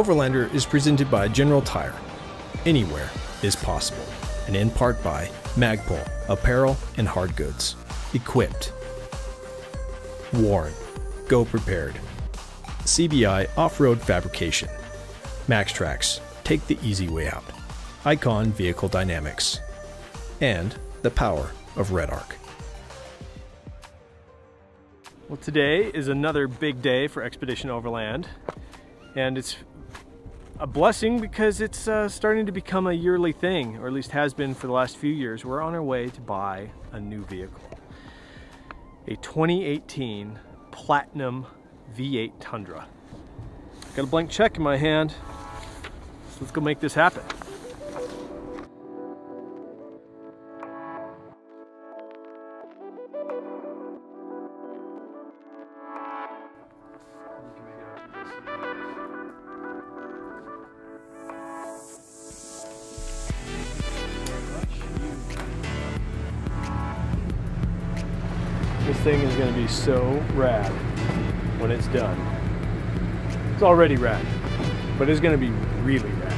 Overlander is presented by General Tire. Anywhere is possible, and in part by Magpul, apparel and hard goods. Equipped. Worn. Go prepared. CBI Off-Road Fabrication. MaxTrax. Take the easy way out. Icon Vehicle Dynamics. And the power of REDARC. Well, today is another big day for Expedition Overland, and it's a blessing because it's starting to become a yearly thing, or at least has been for the last few years. We're on our way to buy a new vehicle. A 2018 Platinum V8 Tundra. Got a blank check in my hand, so let's go make this happen. This thing is going to be so rad when it's done. It's already rad, but it's going to be really rad.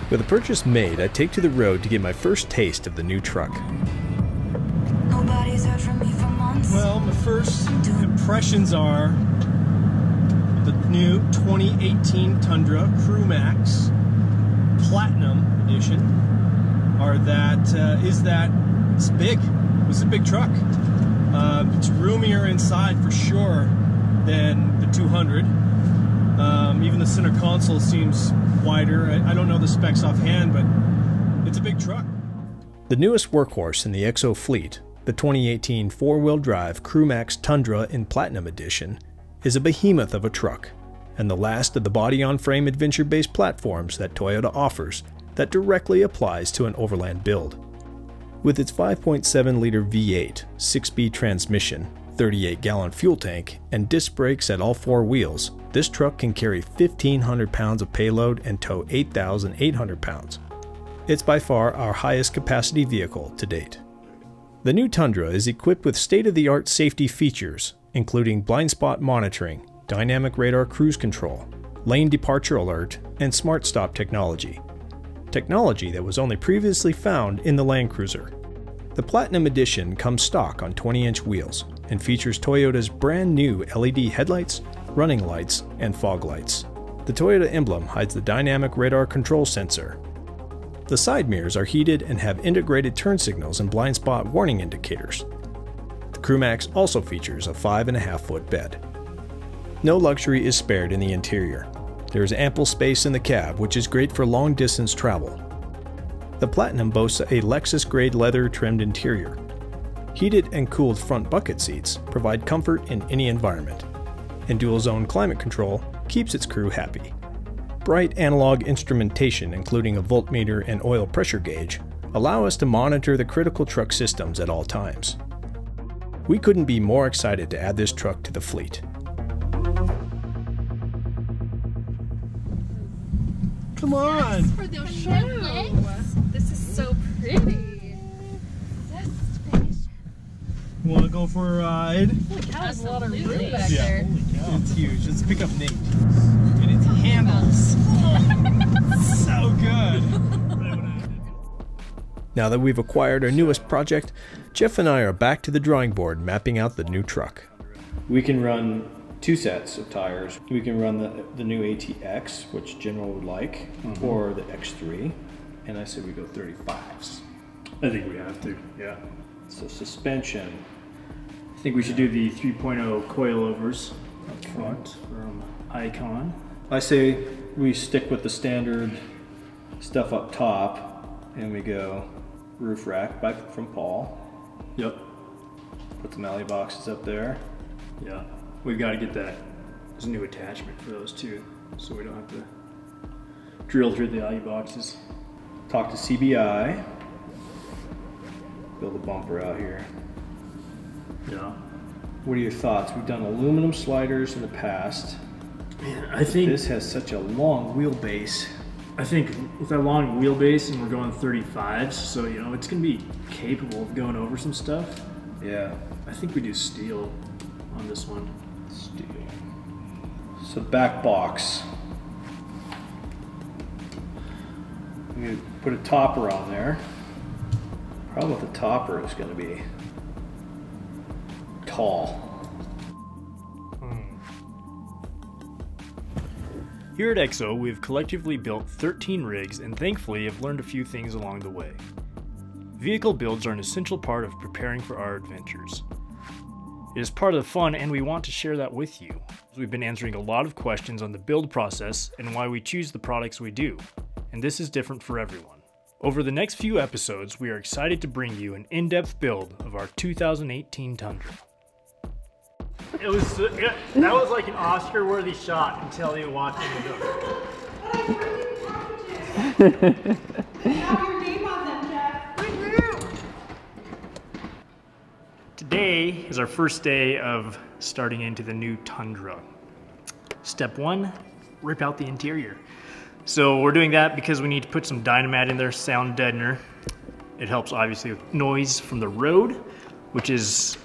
With the purchase made, I take to the road to get my first taste of the new truck. Nobody's heard from me for months. Well, my first impressions are the new 2018 Tundra Crew Max Platinum Edition are that it's big. It's a big truck. It's roomier inside for sure than the 200. Even the center console seems wider. I don't know the specs offhand, but it's a big truck. The newest workhorse in the XO fleet, the 2018 four-wheel drive Crew Max Tundra in Platinum Edition, is a behemoth of a truck, and the last of the body-on-frame adventure-based platforms that Toyota offers that directly applies to an overland build. With its 5.7-liter V8, 6-speed transmission, 38-gallon fuel tank, and disc brakes at all four wheels, this truck can carry 1,500 pounds of payload and tow 8,800 pounds. It's by far our highest capacity vehicle to date. The new Tundra is equipped with state-of-the-art safety features, including blind spot monitoring, dynamic radar cruise control, lane departure alert, and smart stop technology. Technology that was only previously found in the Land Cruiser. The Platinum Edition comes stock on 20-inch wheels and features Toyota's brand new LED headlights, running lights, and fog lights. The Toyota emblem hides the dynamic radar control sensor. The side mirrors are heated and have integrated turn signals and blind spot warning indicators. The Crew Max also features a 5.5-foot bed. No luxury is spared in the interior. There is ample space in the cab, which is great for long-distance travel. The Platinum boasts a Lexus-grade leather-trimmed interior. Heated and cooled front bucket seats provide comfort in any environment, and dual-zone climate control keeps its crew happy. Bright analog instrumentation, including a voltmeter and oil pressure gauge, allow us to monitor the critical truck systems at all times. We couldn't be more excited to add this truck to the fleet. Come on! Thanks for those short legs. This is so pretty. This space. You want to go for a ride? Holy cow, there's a lot of room back Yeah, there. holy cow. It's huge. Let's pick up Nate. And it handles. So good. Now that we've acquired our newest project, Jeff and I are back to the drawing board mapping out the new truck. We can run 2 sets of tires. We can run the new ATX, which General would like, or the X3, and I said we go 35s. I think we have to, yeah. So suspension. I think we should do the 3.0 coilovers up front from Icon. I say we stick with the standard stuff up top, and we go roof rack from Paul. Yep. Put the Alu-Boxes up there. Yeah. We've got to get that. There's a new attachment for those too, so we don't have to drill through the Alu-Boxes. Talk to CBI. Build a bumper out here. Yeah. What are your thoughts? We've done aluminum sliders in the past. Man, I think this has such a long wheelbase. I think with our long wheelbase and we're going 35s, so you know it's gonna be capable of going over some stuff. Yeah. I think we do steel on this one. Steel. So back box. I'm gonna put a topper on there. Problem with the topper is gonna be tall. Here at EXO, we've collectively built 13 rigs and thankfully have learned a few things along the way. Vehicle builds are an essential part of preparing for our adventures. It is part of the fun and we want to share that with you. We've been answering a lot of questions on the build process and why we choose the products we do, and this is different for everyone. Over the next few episodes, we are excited to bring you an in-depth build of our 2018 Tundra. That was like an Oscar-worthy shot until you walked in the door. Have your name on them, Jeff. Today is our first day of starting into the new Tundra. Step one, rip out the interior. So we're doing that because we need to put some Dynamat in there, sound deadener. It helps obviously with noise from the road, which is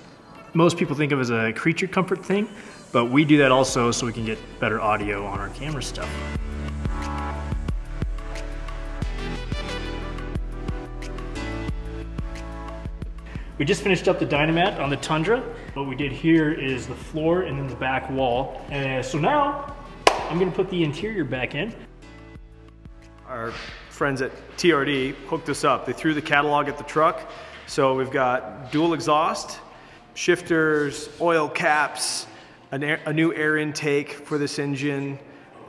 most people think of as a creature comfort thing, but we do that also so we can get better audio on our camera stuff. We just finished up the Dynamat on the Tundra. What we did here is the floor and then the back wall. And so now I'm gonna put the interior back in. Our friends at TRD hooked us up. They threw the catalog at the truck. So we've got dual exhaust, shifters, oil caps, a new air intake for this engine,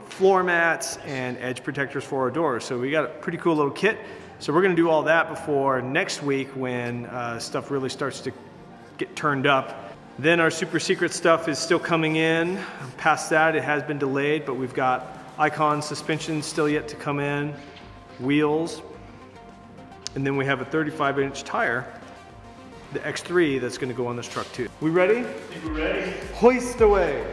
floor mats, and edge protectors for our doors. So we got a pretty cool little kit. So we're gonna do all that before next week when stuff really starts to get turned up. Then our super secret stuff is still coming in. Past that, it has been delayed, but we've got Icon suspension still yet to come in, wheels, and then we have a 35-inch tire, the X3, that's gonna go on this truck too. We ready? I think we're ready. Hoist away.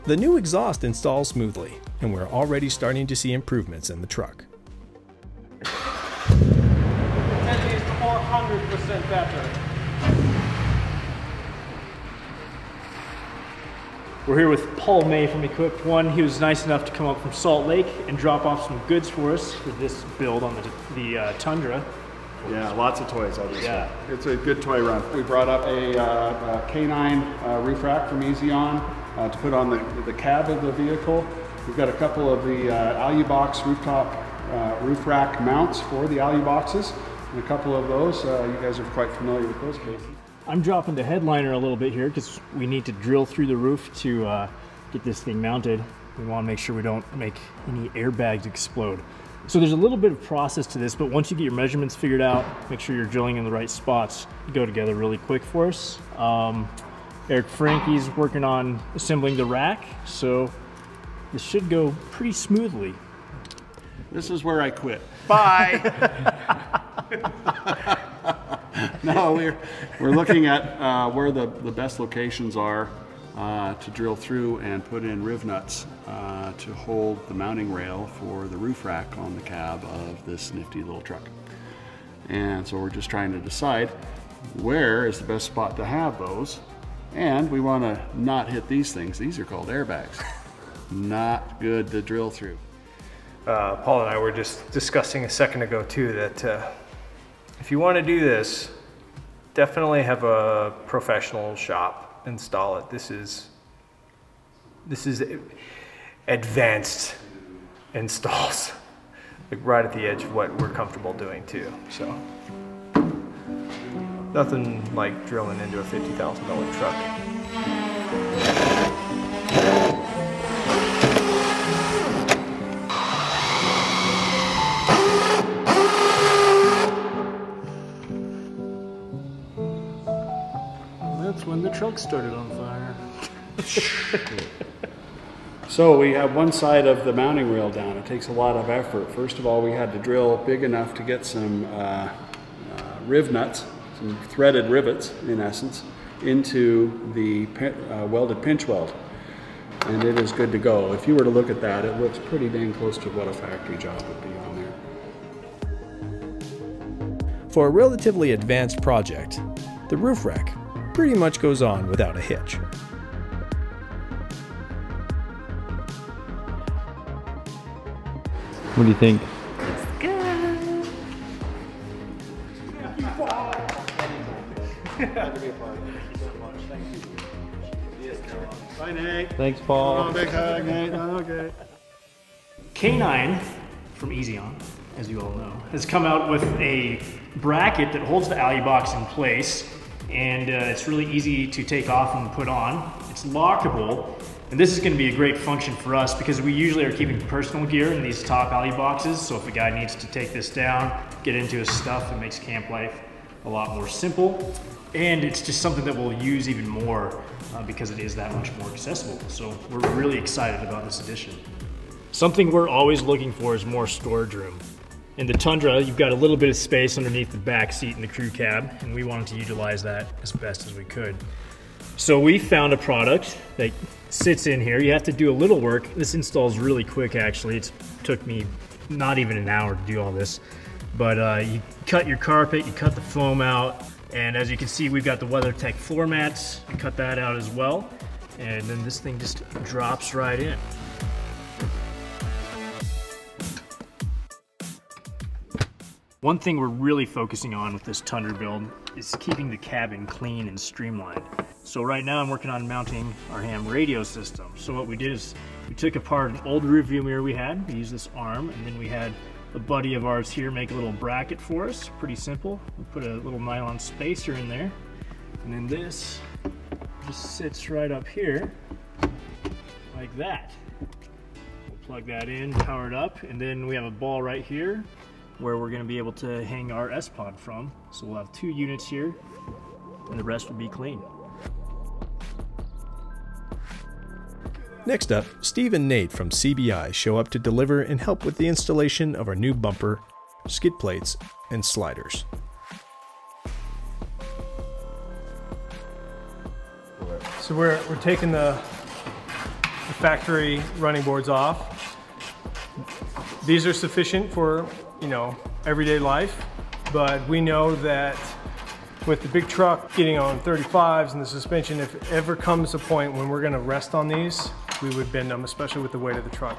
The new exhaust installs smoothly, and we're already starting to see improvements in the truck. 10 is 400% better. We're here with Paul May from Equipped One. He was nice enough to come up from Salt Lake and drop off some goods for us for this build on the Tundra. Yeah, lots of toys, obviously. Yeah. It's a good toy run. We brought up a K9 roof rack from Eezi-Awn to put on the cab of the vehicle. We've got a couple of the Alu-Box rooftop roof rack mounts for the Alu-Boxes, and a couple of those. You guys are quite familiar with those cases. I'm dropping the headliner a little bit here because we need to drill through the roof to get this thing mounted. We want to make sure we don't make any airbags explode. So there's a little bit of process to this, but once you get your measurements figured out, make sure you're drilling in the right spots, go together really quick for us. Eric Frankie's working on assembling the rack, so this should go pretty smoothly. This is where I quit. Bye. No, we're looking at where the best locations are to drill through and put in riv nuts to hold the mounting rail for the roof rack on the cab of this nifty little truck. And so we're just trying to decide where is the best spot to have those. And we want to not hit these things. These are called airbags. Not good to drill through. Paul and I were just discussing a second ago too that if you want to do this, definitely have a professional shop install it. This is advanced installs, like right at the edge of what we're comfortable doing too. So nothing like drilling into a $50,000 truck. That's when the truck started on fire. So we have one side of the mounting rail down. It takes a lot of effort. First of all, we had to drill big enough to get some riv nuts, some threaded rivets in essence, into the welded pinch weld. And it is good to go. If you were to look at that, it looks pretty dang close to what a factory job would be on there. For a relatively advanced project, the roof rack pretty much goes on without a hitch. What do you think? Good. Bye, Nate. Thanks, Paul. Oh, big hug, Nate. Oh, okay. K9 from Eezi-Awn, as you all know, has come out with a bracket that holds the Alu-Box in place, and it's really easy to take off and put on. It's lockable, and this is going to be a great function for us because we usually are keeping personal gear in these top Alu-Boxes, so if a guy needs to take this down, get into his stuff, it makes camp life a lot more simple, and it's just something that we'll use even more because it is that much more accessible. So we're really excited about this addition. Something we're always looking for is more storage room. In the Tundra, you've got a little bit of space underneath the back seat in the crew cab, and we wanted to utilize that as best as we could. So we found a product that sits in here. You have to do a little work. This installs really quick, actually. It took me not even an hour to do all this. But you cut your carpet, you cut the foam out, and as you can see, we've got the WeatherTech floor mats. You cut that out as well, and then this thing just drops right in. One thing we're really focusing on with this Tundra build is keeping the cabin clean and streamlined. So right now I'm working on mounting our ham radio system. So what we did is we took apart an old rear view mirror we had, we used this arm, and then we had a buddy of ours here make a little bracket for us. Pretty simple. We put a little nylon spacer in there, and then this just sits right up here like that. We'll plug that in, power it up, and then we have a ball right here where we're going to be able to hang our S-Pod from. So we'll have 2 units here, and the rest will be clean. Next up, Steve and Nate from CBI show up to deliver and help with the installation of our new bumper, skid plates, and sliders. So we're taking the factory running boards off. These are sufficient for, you know, everyday life, but we know that with the big truck getting on 35s and the suspension, if it ever comes a point when we're going to rest on these, we would bend them, especially with the weight of the truck.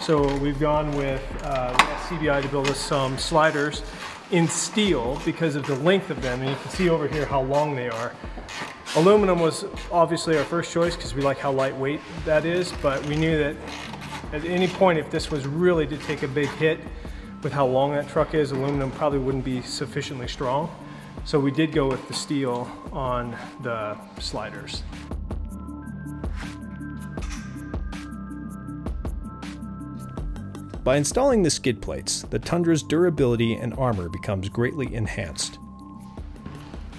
So we've gone with CBI to build us some sliders in steel because of the length of them, and you can see over here how long they are. Aluminum was obviously our first choice because we like how lightweight that is, but we knew that at any point if this was really to take a big hit with how long that truck is, aluminum probably wouldn't be sufficiently strong. So we did go with the steel on the sliders. By installing the skid plates, the Tundra's durability and armor becomes greatly enhanced.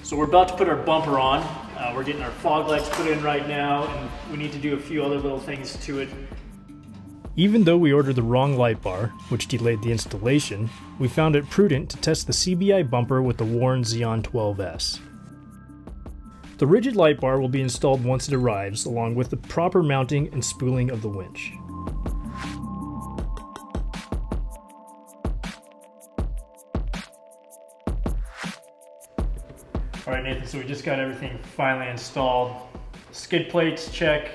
So we're about to put our bumper on. We're getting our fog lights put in right now, and we need to do a few other little things to it. Even though we ordered the wrong light bar, which delayed the installation, we found it prudent to test the CBI bumper with the Warren Xeon 12S. The rigid light bar will be installed once it arrives, along with the proper mounting and spooling of the winch. All right, Nathan, so we just got everything finally installed. Skid plates, check.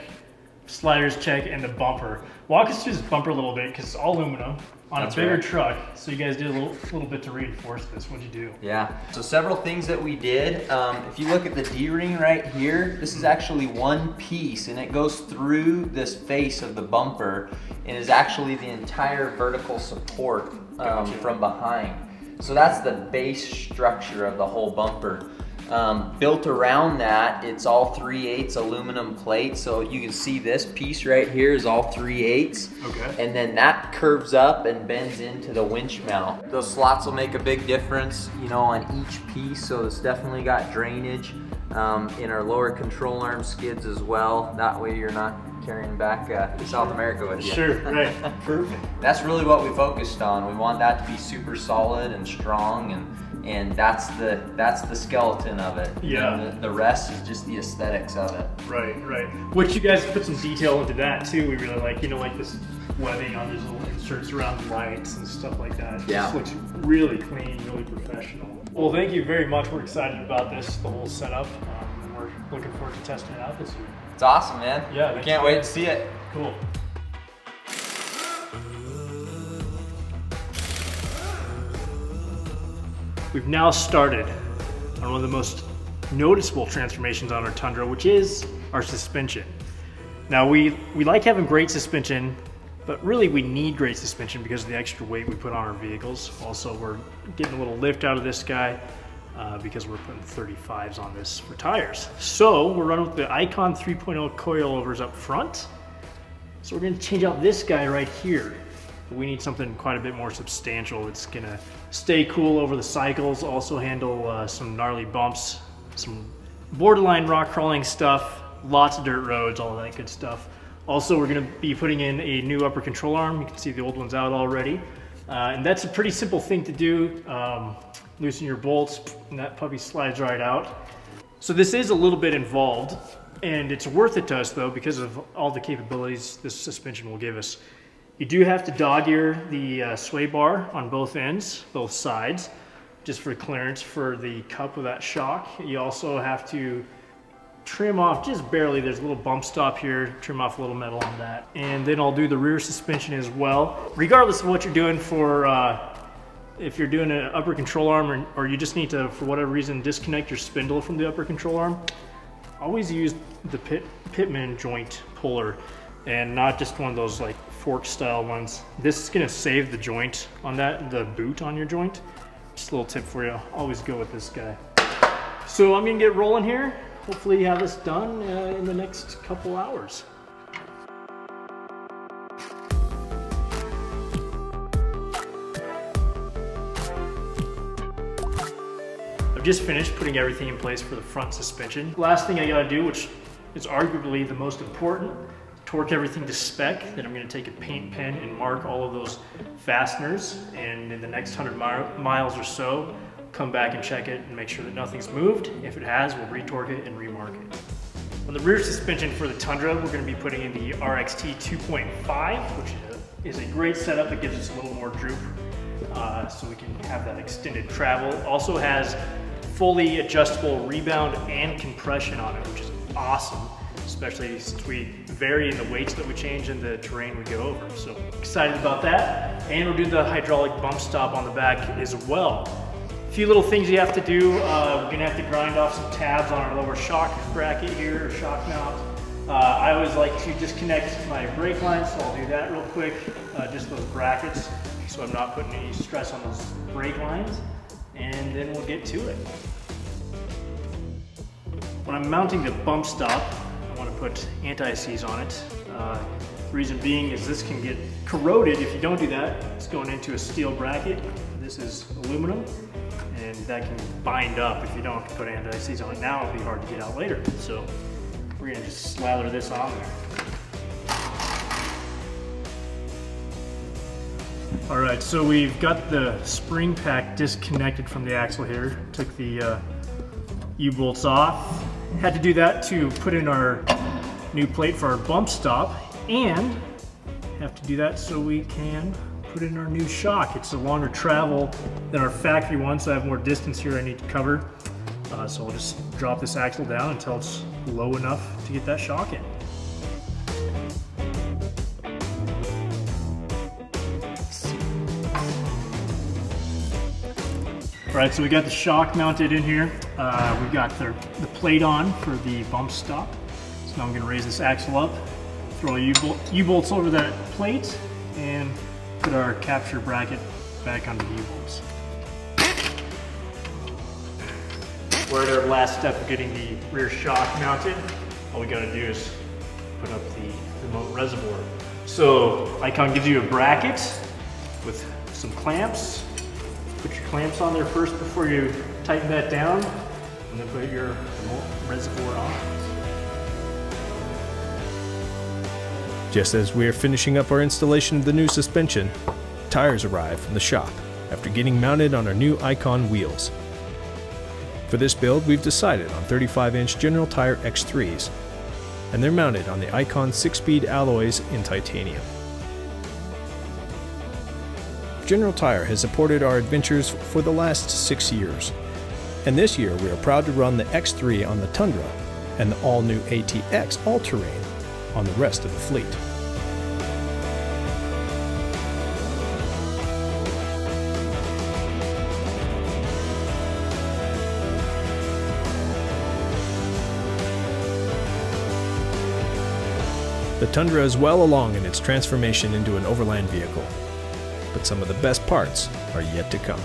Sliders, check, and the bumper. Walk us through this bumper a little bit, because it's all aluminum on a bigger truck. So you guys did a little bit to reinforce this. What'd you do? Yeah, so several things that we did. If you look at the D-ring right here, this is actually one piece, and it goes through this face of the bumper, and is actually the entire vertical support from behind. So that's the base structure of the whole bumper. Built around that, it's all 3/8 aluminum plate. So you can see this piece right here is all 3/8. Okay. And then that curves up and bends into the winch mount. Those slots will make a big difference, you know, on each piece. So it's definitely got drainage. in our lower control arm skids as well. That way you're not carrying back to South America with you. Sure, right, perfect. That's really what we focused on. We want that to be super solid and strong, and that's the skeleton of it. Yeah. And the rest is just the aesthetics of it. Right, right. Which you guys put some detail into that too. We really like, you know, like this webbing on these little inserts around the lights and stuff like that. It just looks really clean, really professional. Well, thank you very much. We're excited about this, the whole setup. And we're looking forward to testing it out this year. It's awesome, man. Yeah. We can't wait to see it. Cool. We've now started on one of the most noticeable transformations on our Tundra, which is our suspension. Now we like having great suspension, but really we need great suspension because of the extra weight we put on our vehicles. Also, we're getting a little lift out of this guy because we're putting 35s on this for tires. So we're running with the Icon 3.0 coilovers up front. So we're gonna change out this guy right here. We need something quite a bit more substantial. It's gonna stay cool over the cycles, also handle some gnarly bumps, some borderline rock crawling stuff, lots of dirt roads, all that good stuff. Also, we're gonna be putting in a new upper control arm. You can see the old one's out already. And that's a pretty simple thing to do. Loosen your bolts and that puppy slides right out. So this is a little bit involved, and it's worth it to us though because of all the capabilities this suspension will give us. You do have to dog ear the sway bar on both ends, both sides, just for clearance for the cup of that shock. You also have to trim off just barely, there's a little bump stop here, trim off a little metal on that. And then I'll do the rear suspension as well. Regardless of what you're doing for, if you're doing an upper control arm or you just need to, for whatever reason, disconnect your spindle from the upper control arm, always use the Pitman joint puller and not just one of those like fork style ones. This is gonna save the joint on that, the boot on your joint. Just a little tip for you, always go with this guy. So I'm gonna get rolling here. Hopefully have this done in the next couple hours. I've just finished putting everything in place for the front suspension. Last thing I gotta do, which is arguably the most important, torque everything to spec. Then I'm gonna take a paint pen and mark all of those fasteners. And in the next 100 miles or so, come back and check it and make sure that nothing's moved. If it has, we'll retorque it and remark it. On the rear suspension for the Tundra, we're gonna be putting in the RXT 2.5, which is a great setup that gives us a little more droop so we can have that extended travel. Also has fully adjustable rebound and compression on it, which is awesome, especially since we vary in the weights that we change and the terrain we go over. So excited about that. And we'll do the hydraulic bump stop on the back as well. A few little things you have to do. We're gonna have to grind off some tabs on our lower shock bracket here, or shock mount. I always like to disconnect my brake lines, so I'll do that real quick, just those brackets, so I'm not putting any stress on those brake lines, and then we'll get to it. When I'm mounting the bump stop, I want to put anti-seize on it. The reason being is this can get corroded if you don't do that. It's going into a steel bracket. This is aluminum, and that can bind up if you don't put anti-seize on it now. It'll be hard to get out later. So we're gonna just slather this on there. All right, so we've got the spring pack disconnected from the axle here. Took the U-bolts off. Had to do that to put in our new plate for our bump stop, and have to do that so we can put in our new shock. It's a longer travel than our factory one, so I have more distance here I need to cover. So I'll just drop this axle down until it's low enough to get that shock in. All right, so we got the shock mounted in here. We've got the plate on for the bump stop. So now I'm gonna raise this axle up, throw U-bolts over that plate, and put our capture bracket back onto the U-bolts. We're at our last step of getting the rear shock mounted. All we gotta do is put up the remote reservoir. So Icon gives you a bracket with some clamps. Put your clamps on there first before you tighten that down. and then put your reservoir on. Just as we are finishing up our installation of the new suspension, tires arrive from the shop after getting mounted on our new Icon wheels. For this build, we've decided on 35-inch General Tire X3s, and they're mounted on the Icon 6-speed alloys in titanium. General Tire has supported our adventures for the last 6 years, and this year we are proud to run the X3 on the Tundra and the all-new ATX all-terrain on the rest of the fleet. The Tundra is well along in its transformation into an overland vehicle, but some of the best parts are yet to come.